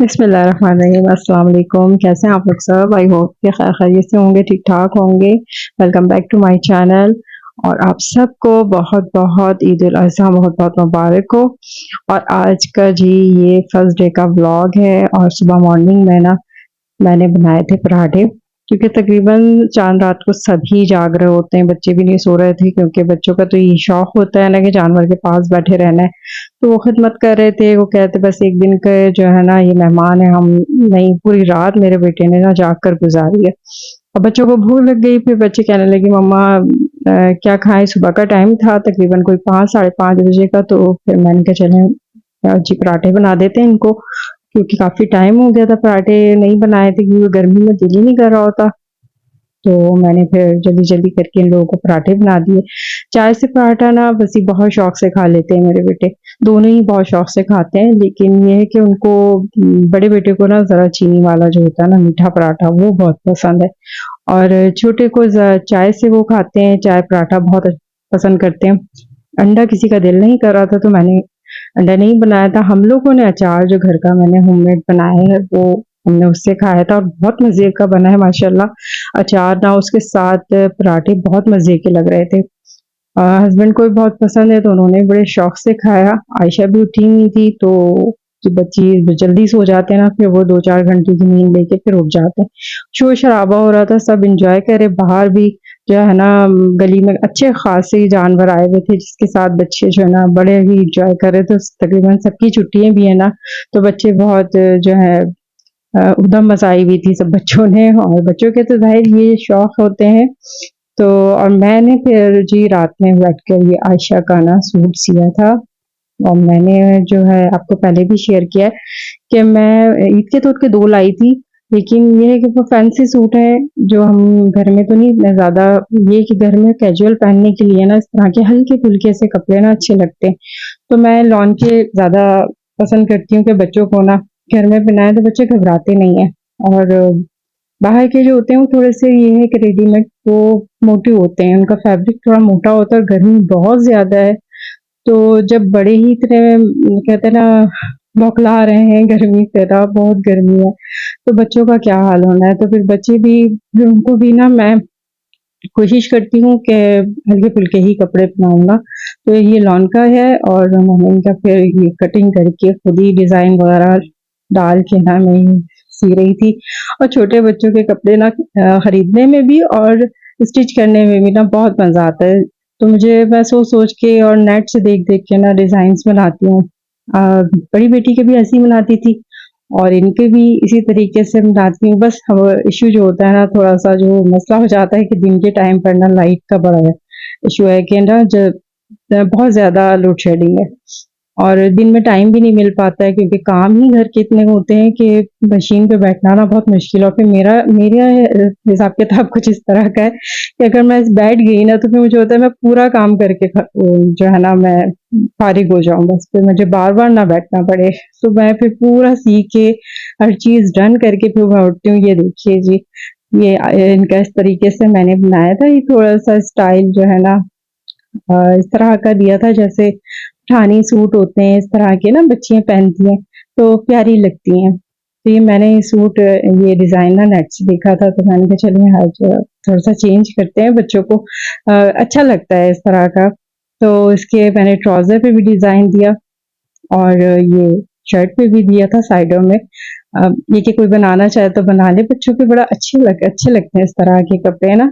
बिस्मिल्लाहिर्रहमानिर्रहीम। अस्सलाम वालेकुम। कैसे हैं आप लोग सब? आई होप कि खैर खैरियत से होंगे, ठीक ठाक होंगे। Welcome back to my channel. और आप सबको बहुत बहुत ईद उल अज़हा बहुत बहुत मुबारक हो। और आज का जी ये फर्स्ट डे का व्लॉग है। और सुबह मॉर्निंग में ना मैंने बनाए थे पराठे, क्योंकि तकरीबन चांद रात को सभी जाग रहे होते हैं, बच्चे भी नहीं सो रहे थे, क्योंकि बच्चों का तो ये शौक होता है ना कि जानवर के पास बैठे रहना है। तो वो खिदमत कर रहे थे, वो कहते बस एक दिन के जो है ना ये मेहमान है, हम नहीं, पूरी रात मेरे बेटे ने ना जाग कर गुजारी है। अब बच्चों को भूख लग गई, फिर बच्चे कहने लगे मम्मा क्या खाएं। सुबह का टाइम था, तकरीबन कोई 5 साढ़े 5 बजे का। तो फिर मैंने कहा चलें जी पराठे बना देते हैं इनको, क्योंकि काफ़ी टाइम हो गया था पराठे नहीं बनाए थे, क्योंकि गर्मी में दिल ही नहीं कर रहा होता। तो मैंने फिर जल्दी-जल्दी करके इन लोगों को पराठे बना दिए। चाय से पराठा ना बस ये बहुत शौक से खा लेते हैं मेरे बेटे, दोनों ही बहुत शौक से खाते हैं। लेकिन ये है कि उनको बड़े बेटे को ना ज़रा चीनी वाला जो होता है ना मीठा पराठा, वो बहुत पसंद है। और छोटे को चाय से वो खाते हैं, चाय पराठा बहुत पसंद करते हैं। अंडा किसी का दिल नहीं कर रहा था, तो मैंने अंडा नहीं बनाया था। हम लोगों ने अचार जो घर का मैंने होममेड बनाया है, वो हमने उससे खाया था और बहुत मज़े का बना है माशाल्लाह। अचार ना उसके साथ पराठे बहुत मज़े के लग रहे थे। हस्बैंड को भी बहुत पसंद है, तो उन्होंने बड़े शौक से खाया। आयशा भी उठी नहीं थी, तो जो बच्चे जल्दी सो जाते हैं ना, फिर वो 2-4 घंटे की नींद लेके फिर उठ जाते हैं। शोर-शराबा हो रहा था, सब एन्जॉय कर रहे, बाहर भी जो है ना गली में अच्छे खासे जानवर आए हुए थे, जिसके साथ बच्चे जो है ना बड़े ही एन्जॉय कर रहे थे। तकरीबन सबकी छुट्टियाँ भी है ना, तो बच्चे बहुत जो है उधम मचाई हुई थी सब बच्चों ने। और बच्चों के तो ज़ाहिर ये शौक होते हैं। तो और मैंने फिर जी रात में बैठकर ये आयशा का ना सूट सिया था। और मैंने जो है आपको पहले भी शेयर किया है कि मैं ईद के तौर पे 2 लाई थी, लेकिन ये है कि वो फैंसी सूट है, जो हम घर में तो नहीं इतने ज़्यादा, ये कि घर में कैजुअल पहनने के लिए ना इस तरह के हल्के-फुल्के से कपड़े ना अच्छे लगते हैं। तो मैं लॉन के ज़्यादा पसंद करती हूँ कि बच्चों को ना घर में पहनाएँ तो बच्चे घबराते नहीं हैं। और बाहर के जो होते हैं वो थोड़े-से ये है कि रेडीमेड वो मोटे होते हैं, उनका फैब्रिक थोड़ा मोटा होता है और गर्मी बहुत ज़्यादा है। तो जब बड़े ही इतने कहते हैं ना बौखला रहे हैं गर्मी से ना, बहुत गर्मी है, तो बच्चों का क्या हाल होना है। तो फिर बच्चे भी, फिर उनको भी ना मैं कोशिश करती हूँ कि हल्के-फुल्के ही कपड़े पहनाऊँगा। तो ये लॉन का है और मैंने इनका फिर ये कटिंग करके खुद ही डिज़ाइन वगैरह डाल के ना मैं ये सी रही थी। और छोटे बच्चों के कपड़े ना खरीदने में भी और स्टिच करने में भी ना बहुत मज़ा आता है। तो मैं सोच-सोच के और नेट से देख-देख के ना डिज़ाइन्स बनाती हूँ। बड़ी बेटी के भी ऐसे ही बनाती थी और इनके भी इसी तरीके से बनाती हूँ। बस अब इश्यू जो होता है ना, थोड़ा-सा जो मसला हो जाता है कि दिन के टाइम पर ना लाइट का बड़ा इश्यू है कि ना बहुत ज़्यादा लोड शेडिंग है। और दिन में टाइम भी नहीं मिल पाता है, क्योंकि काम ही घर के इतने होते हैं कि मशीन पे बैठना ना बहुत मुश्किल है। और फिर मेरा हिसाब किताब कुछ इस तरह का है कि अगर मैं बैठ गई ना, तो फिर मुझे होता है मैं पूरा काम करके जो है ना मैं फारिग हो जाऊँ, बस फिर मुझे बार-बार ना बैठना पड़े। तो मैं फिर पूरा सीख के हर चीज़ डन करके फिर मैं उठती हूँ। ये देखिए जी, ये इनका इस तरीके से मैंने बनाया था। ये थोड़ा-सा स्टाइल जो है ना इस तरह का दिया था, जैसे पठानी सूट होते हैं, इस तरह के ना बच्चियाँ पहनती हैं, तो प्यारी लगती हैं। तो ये मैंने सूट ये डिज़ाइन ना नेट से देखा था, तो मैंने कहा चलिए आज थोड़ा-सा चेंज करते हैं बच्चों को। अच्छा लगता है इस तरह का। तो इसके मैंने ट्राउज़र पे भी डिज़ाइन दिया और ये शर्ट पे भी दिया था साइडों में। ये कि कोई बनाना चाहे तो बना ले, बच्चों के बड़ा अच्छे लगते हैं इस तरह के कपड़े ना।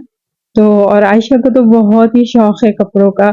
तो और आयशा को तो बहुत ही शौक है कपड़ों का।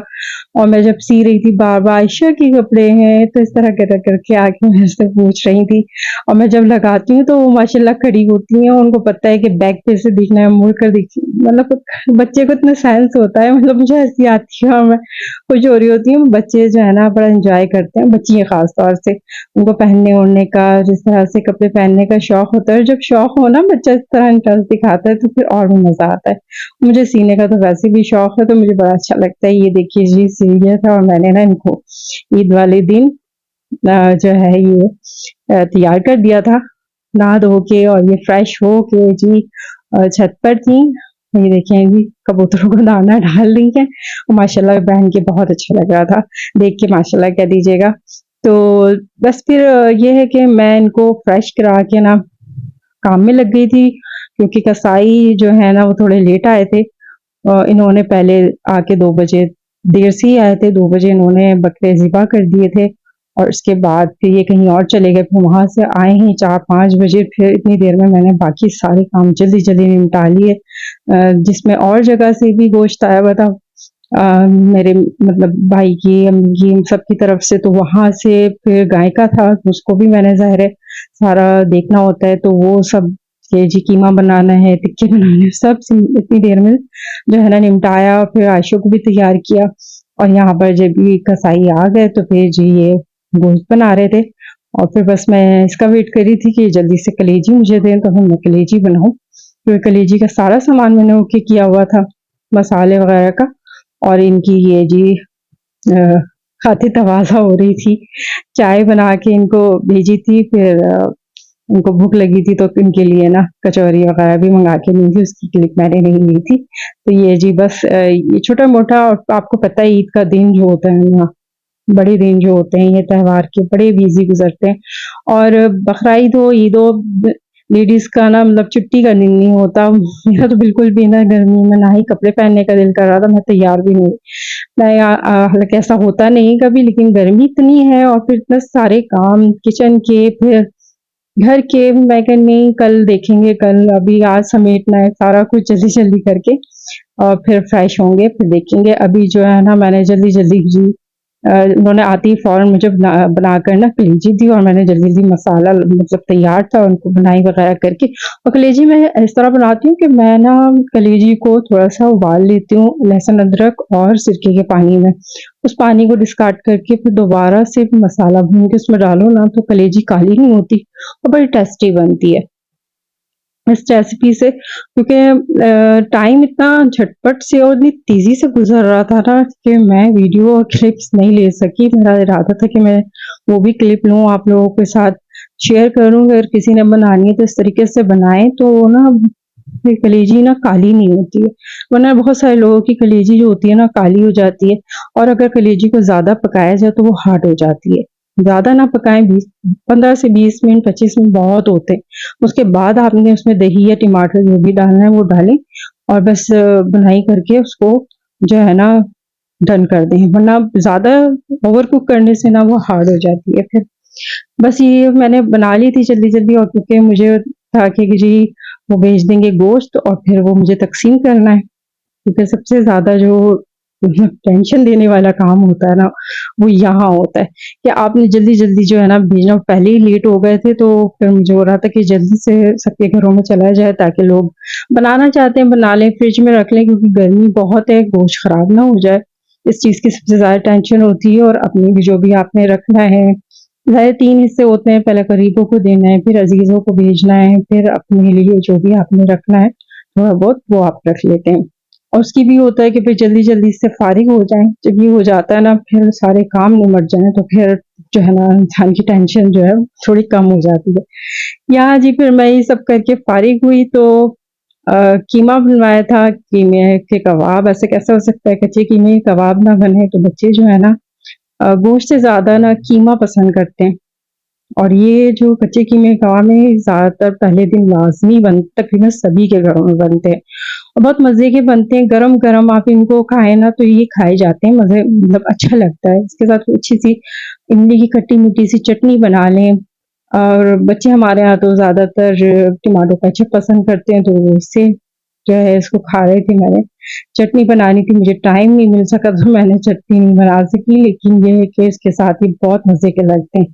और मैं जब सी रही थी बार-बार आयशा के कपड़े हैं, तो इस तरह करके आके मेरे से पूछ रही थी। और मैं जब लगाती हूँ तो वो माशाल्लाह खड़ी होती हैं, उनको पता है कि बैक पे से दिखना है, मुड़ कर दिख, मतलब बच्चे को इतना सेंस होता है, मतलब मुझे हँसी आती है और मैं खुश हो रही होती हूँ। बच्चे जो है ना बड़ा एन्जॉय करते हैं, बच्चियाँ ख़ास तौर से। उनको पहनने-ओढ़ने का, जिस तरह से कपड़े पहनने का शौक होता है, और जब शौक हो ना बच्चा इस तरह इंटरेस्ट दिखाता है, तो फिर और भी मज़ा आता है। मुझे सीने का तो वैसे भी शौक है, तो मुझे बड़ा अच्छा लगता है। ये देखिए जी सिल गया था और मैंने ना इनको ईद वाले दिन जो है ये तैयार कर दिया था, नहा धो के। और ये फ्रेश हो के जी छत पर थी। ये देखें जी कबूतरों को दाना डाल रही हैं। और माशाल्लाह पहन के बहुत अच्छा लग रहा था। देख के माशाल्लाह कह दीजिएगा। तो बस फिर ये है कि मैं इनको फ्रेश करा के ना काम में लग गई थी, क्योंकि कसाई जो है ना वो थोड़े लेट आए थे। इन्होंने पहले आके 2 बजे, देर से ही आए थे, 2 बजे इन्होंने बकरे ज़िबा कर दिए थे और उसके बाद फिर ये कहीं और चले गए, फिर वहाँ से आए ही 4-5 बजे, फिर इतनी देर में मैंने बाकी सारे काम जल्दी-जल्दी निपटा लिए। जिसमें और जगह से भी गोश्त आया हुआ था, मेरे मतलब भाई की, अम्मी की, सबकी तरफ से, तो वहाँ से फिर गाय का था, उसको भी मैंने ज़ाहिर है सारा देखना होता है, तो वो सब ये जी कीमा बनाना है, टिक्के बनाने हैं, सब इतनी देर में जो है ना निपटाया। फिर आयशा को भी तैयार किया और यहाँ पर जब ये कसाई आ गए तो फिर जी ये गोश्त बना रहे थे और फिर बस मैं इसका वेट कर रही थी कि जल्दी से कलेजी मुझे दें तो फिर मैं कलेजी बनाऊँ। फिर कलेजी का सारा सामान मैंने ओके किया हुआ था, मसाले वगैरह का, और इनकी ये जी खातिर तवाज़ा हो रही थी। चाय बना के इनको भेजी थी, फिर उनको भूख लगी थी तो इनके लिए ना कचौरी वगैरह भी मंगा के ली थी, उसकी क्लिप मैंने नहीं ली थी। तो ये जी बस ये छोटा-मोटा, और आपको पता है ईद का दिन जो होता है ना, बड़े दिन जो होते हैं ये त्योहार के बड़े बिज़ी गुज़रते हैं। और बकरा-ईद हो, ईद हो, लेडीज़ का ना मतलब छुट्टी का दिन नहीं होता। मेरा तो बिल्कुल भी ना गर्मी में ना ही कपड़े पहनने का दिल कर रहा था, मैं तैयार भी नहीं हुई। मैं हालाँकि ऐसा होता नहीं कभी, लेकिन गर्मी इतनी है और फिर इतने सारे काम किचन के, फिर घर के, मैं कहा नहीं कल देखेंगे, कल अभी आज समेटना है सारा कुछ जल्दी-जल्दी करके और फिर फ्रेश होंगे, फिर देखेंगे। अभी जो है ना मैंने जल्दी-जल्दी जी उन्होंने आते ही फ़ौरन मुझे बनाकर ना कलेजी दी और मैंने जल्दी-जल्दी मसाला मतलब तैयार था, उनको बुनाई वगैरह करके। और कलेजी मैं इस तरह बनाती हूँ कि मैं ना कलेजी को थोड़ा-सा उबाल लेती हूँ लहसुन, अदरक और सिरके के पानी में। उस पानी को डिस्कार्ड करके फिर दोबारा से मसाला भून के उसमें डालो ना तो कलेजी काली नहीं होती और बड़ी टेस्टी बनती है। इस रेसिपी से, क्योंकि टाइम इतना झटपट से और इतनी तेज़ी से गुज़र रहा था ना कि मैं वीडियो और क्लिप्स नहीं ले सकी। मेरा इरादा था कि मैं वो भी क्लिप लूँ, आप लोगों के साथ शेयर करूँ, अगर किसी ने बनानी है तो इस तरीके से बनाएँ तो ना फिर कलेजी ना काली नहीं होती है। वरना बहुत सारे लोगों की कलेजी जो होती है ना काली हो जाती है, और अगर कलेजी को ज़्यादा पकाया जाए तो वो हार्ड हो जाती है। ज़्यादा ना पकाएँ, 20 15 से 20 मिनट, 25 मिनट बहुत होते हैं। उसके बाद आपने उसमें दही या टमाटर जो भी डालना है वो डालें और बस बुनाई करके उसको जो है ना डन कर दें, वरना ज़्यादा ओवर कुक करने से ना वो हार्ड हो जाती है फिर। बस ये मैंने बना ली थी जल्दी-जल्दी, और क्योंकि मुझे था कि जी वो भेज देंगे गोश्त और फिर वो मुझे तक़सीम करना है। क्योंकि सबसे ज़्यादा जो टेंशन देने वाला काम होता है ना, वो यहाँ होता है कि आपने जल्दी-जल्दी जो है ना भेजना, पहले ही लेट हो गए थे तो फिर मुझे हो रहा था कि जल्दी से सबके घरों में चला जाए ताकि लोग बनाना चाहते हैं बना लें, फ्रिज में रख लें, क्योंकि गर्मी बहुत है, गोश्त खराब ना हो जाए। इस चीज़ की सबसे ज़्यादा टेंशन होती है, और अपनी भी जो भी आपने रखना है, ज़ाहिर 3 हिस्से होते हैं, पहले करीबों को देना है, फिर अज़ीज़ों को भेजना है, फिर अपने लिए जो भी आपने रखना है, थोड़ा बहुत वो आप रख लेते हैं। और उसकी भी होता है कि फिर जल्दी-जल्दी इससे फ़ारिग हो जाएँ, जब ये हो जाता है ना फिर सारे काम निमट जाएँ तो फिर जो है ना इंसान की टेंशन जो है थोड़ी कम हो जाती है। यहाँ जी फिर मैं ये सब करके फ़ारिग हुई तो कीमा बनवाया था, कीमे के कबाब। ऐसे कैसे हो सकता है कच्चे कीमे के कबाब ना बने, तो बच्चे जो है ना गोश्त से ज़्यादा ना कीमा पसंद करते हैं। और ये जो कच्चे कीमे कबाब में ज़्यादातर पहले दिन लाज़मी तकरीबन सभी के घरों में बनते हैं और बहुत मज़े के बनते हैं। गरम-गरम आप इनको खाएँ ना तो ये खाए जाते हैं, मज़े मतलब अच्छा लगता है। इसके साथ अच्छी-सी इमली की खट्टी-मीठी सी चटनी बना लें, और बच्चे हमारे यहाँ तो ज़्यादातर टमाटो केचप पसंद करते हैं, तो वो इससे जो है इसको खा रहे थे मैंने। चटनी बनानी थी, मुझे टाइम नहीं मिल सका तो मैंने चटनी नहीं बना सकी, लेकिन ये है कि इसके साथ ही बहुत मज़े के लगते हैं।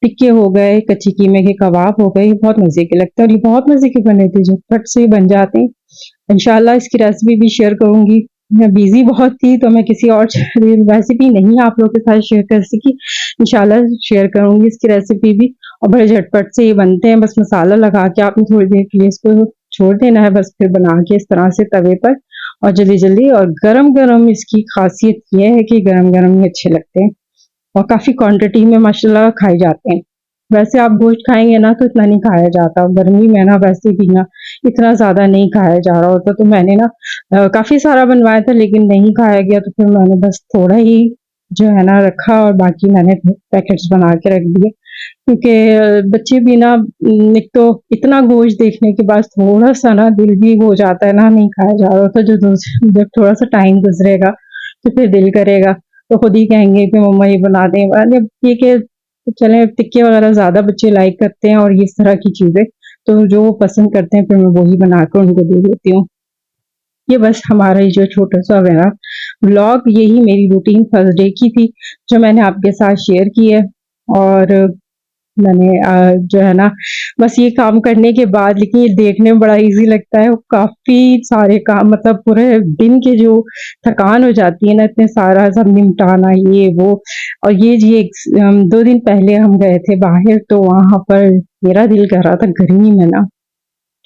टिक्के हो गए, कच्ची कीमे के कबाब हो गए, ये बहुत मज़े के लगते हैं और ये बहुत मज़े के बने थे, झटपट से बन जाते हैं। इंशाल्लाह इसकी रेसिपी भी शेयर करूँगी। मैं बिज़ी बहुत थी तो मैं किसी और रेसिपी नहीं आप लोगों के साथ शेयर कर सकी। इंशाल्लाह शेयर करूँगी इसकी रेसिपी भी, और बड़े झटपट से ये बनते हैं। बस मसाला लगा के आपने थोड़ी देर के लिए इसको छोड़ देना है, बस फिर बना के इस तरह से तवे पर, और जल्दी-जल्दी, और गरम-गरम इसकी ख़ासियत ये है कि गरम-गरम ही अच्छे लगते हैं और काफ़ी क्वांटिटी में माशाल्लाह खाए जाते हैं। वैसे आप गोश्त खाएँगे ना तो इतना नहीं खाया जाता, गर्मी में ना वैसे भी ना इतना ज़्यादा नहीं खाया जा रहा होता, तो मैंने ना काफ़ी सारा बनवाया था लेकिन नहीं खाया गया, तो फिर मैंने बस थोड़ा ही जो है ना रखा, और बाकी मैंने पैकेट्स बना के रख दिए, क्योंकि बच्चे भी ना एक तो इतना गोश्त देखने के बाद थोड़ा सा ना दिल भी हो जाता है ना, नहीं खाया जा रहा, तो जो जब थोड़ा सा टाइम गुजरेगा तो फिर दिल करेगा, तो खुद ही कहेंगे कि मम्मा ये बना दें। मतलब ये कि चले टिक्के वगैरह ज्यादा बच्चे लाइक करते हैं और इस तरह की चीजें, तो जो वो पसंद करते हैं फिर मैं वही बनाकर उनको दे देती हूँ। ये बस हमारा ही जो छोटा सा मेरा व्लॉग, यही मेरी रूटीन फर्स्ट डे की थी जो मैंने आपके साथ शेयर की है। और मैंने जो है ना बस ये काम करने के बाद, लेकिन ये देखने में बड़ा इजी लगता है, काफी सारे काम, मतलब पूरे दिन के जो थकान हो जाती है ना, इतने सारा सब निपटाना ये वो। और ये 2 दिन पहले हम गए थे बाहर, तो वहां पर मेरा दिल कर रहा था गर्मी में ना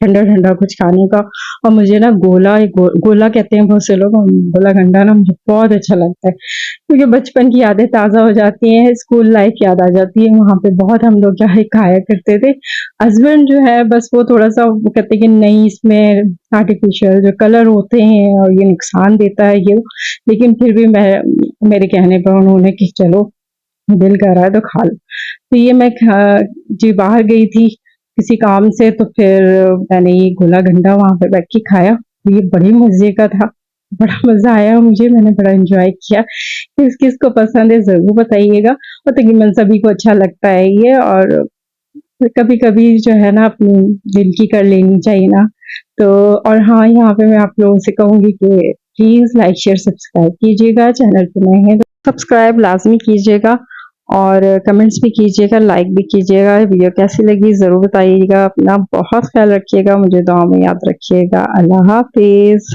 ठंडा-ठंडा कुछ खाने का, और मुझे ना गोला कहते हैं बहुत से लोग, गोला गंडा ना मुझे बहुत अच्छा लगता है, क्योंकि बचपन की यादें ताज़ा हो जाती हैं, स्कूल लाइफ याद आ जाती है, वहाँ पे बहुत हम लोग क्या है खाया करते थे। हस्बैंड जो है बस वो थोड़ा-सा वो कहते हैं कि नहीं, इसमें आर्टिफ़िशियल जो कलर होते हैं और ये नुकसान देता है ये वो, लेकिन फिर भी मेरे कहने पर उन्होंने कि चलो दिल कर रहा है तो खा लो। तो ये मैं जी बाहर गई थी किसी काम से, तो फिर मैंने ये गोला गंडा वहाँ पे बैठ के खाया, तो ये बड़े मज़े का था, बड़ा मज़ा आया मुझे, मैंने बड़ा एन्जॉय किया। किस-किस को पसंद है ज़रूर बताइएगा, और तकरीबन सभी को अच्छा लगता है ये। और कभी-कभी जो है ना अपनी दिल की कर लेनी चाहिए ना, तो और हाँ, यहाँ पे मैं आप लोगों से कहूँगी कि प्लीज़ लाइक, शेयर, सब्सक्राइब कीजिएगा, चैनल पे नए हैं तो सब्सक्राइब लाज़मी कीजिएगा, और कमेंट्स भी कीजिएगा, लाइक भी कीजिएगा। वीडियो कैसी लगी ज़रूर बताइएगा। अपना बहुत ख़्याल रखिएगा, मुझे दुआ में याद रखिएगा। अल्लाह हाफ़िज़।